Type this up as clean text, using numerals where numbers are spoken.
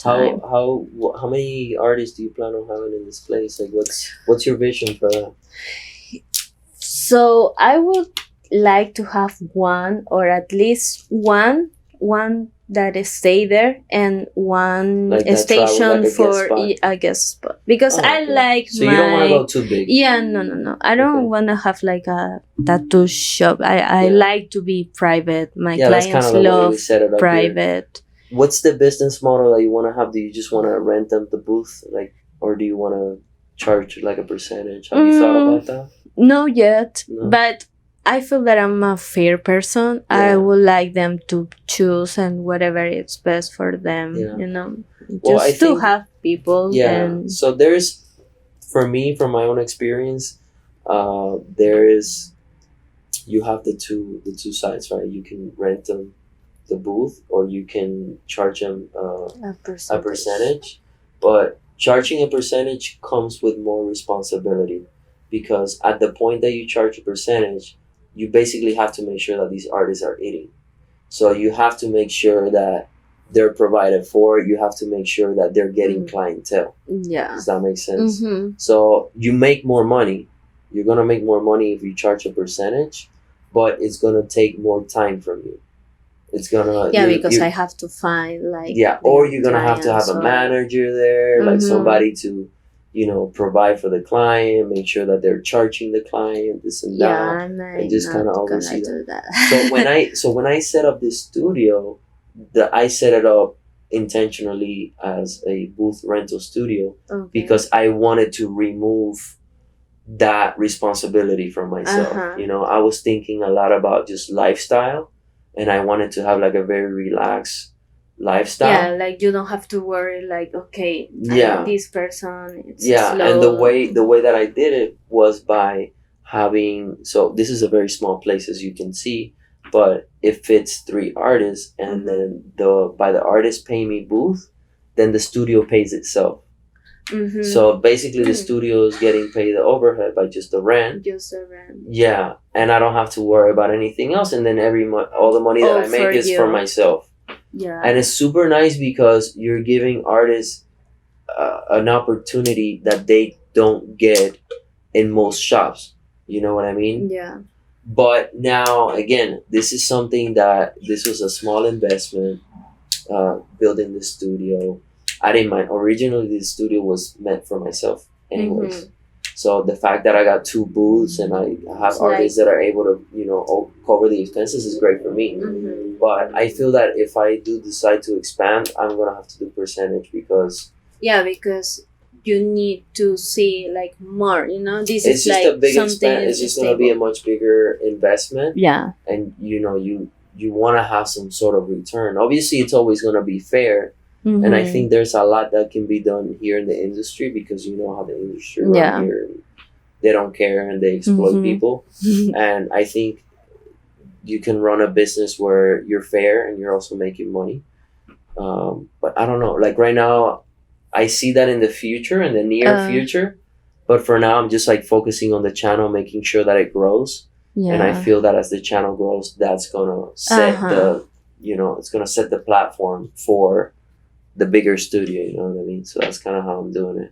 time. How many artists do you plan on having in this place? Like, what's your vision for that? So I would like to have one, or at least one that is stay there, and one Like that travel, station like a guest for spot? a guest spot, because Oh, I okay. like So you don't want to my go too big. yeah, no, I don't Okay. want to have like a tattoo shop. I Yeah. like to be private. My Yeah, that's kind clients of the way we love set it up here. private. What's the business model that you want to have? Do you just want to rent them the booth, like, or do you want to charge like a percentage? Have you thought about that? No yet, No? but I feel that I'm a fair person. I Yeah. would like them to choose and whatever is best for them, Yeah. you know. Well, Just I to think- have people Yeah. and So there's, for me, from my own experience, there is, you have the two sides, right? You can rent them the booth, or you can charge them a a percentage. But charging a percentage comes with more responsibility, because at the point that you charge a percentage, you basically have to make sure that these artists are eating. So you have to make sure that they're provided for. You have to make sure that they're getting clientele. Yeah. Does that make sense? Mm-hmm. So you make more money. You're gonna make more money if you charge a percentage, but it's gonna take more time from you. It's gonna Yeah, because I have to find like or you're gonna have to have clients a or- manager there, like Mhm. somebody to, provide for the client, make sure that they're charging the client this and that. I'm just not kinda gonna oversee do that. So when I set up this studio, I set it up intentionally as a booth rental studio Okay. because I wanted to remove that responsibility from myself. Uh-huh. I was thinking a lot about just lifestyle, and I wanted to have like a very relaxed lifestyle. Yeah, like you don't have to worry. Like, okay, Yeah. this person. It's Yeah, slow. and the way that I did it was by having, so this is a very small place, as you can see, but it fits 3 artists, and then by the artist paying me booth, then the studio pays itself. Mm-hmm. So basically the studio is getting paid the overhead by just the rent. Just a rent. Yeah, and I don't have to worry about anything else, and then all the money that I make for is you. for myself. Yeah. And it's super nice because you're giving artists an opportunity that they don't get in most shops. You know what I mean? Yeah. But now, again, this is something that, this was a small investment, building the studio. I didn't mind. Originally, this studio was meant for myself anyways. Mm-hmm. So the fact that I got 2 booths and I have It's artists that are able to, cover the expenses is great for me. Mm-hmm. But I feel that if I do decide to expand, I'm going to have to do percentage because... Yeah, because you need to see like more, this It's is just like a big something expense. It's just going to be a much bigger investment. Yeah. And, you want to have some sort of return. Obviously, it's always going to be fair. Mm-hmm. And I think there's a lot that can be done here in the industry because you know how the industry runs here. And they don't care and they exploit people. And I think you can run a business where you're fair and you're also making money. But I don't know. Like right now, I see that in the future, in the near future. But for now, I'm just like focusing on the channel, making sure that it grows. Yeah. And I feel that as the channel grows, that's going to set it's going to set the platform for the bigger studio, you know what I mean? So that's kind of how I'm doing it.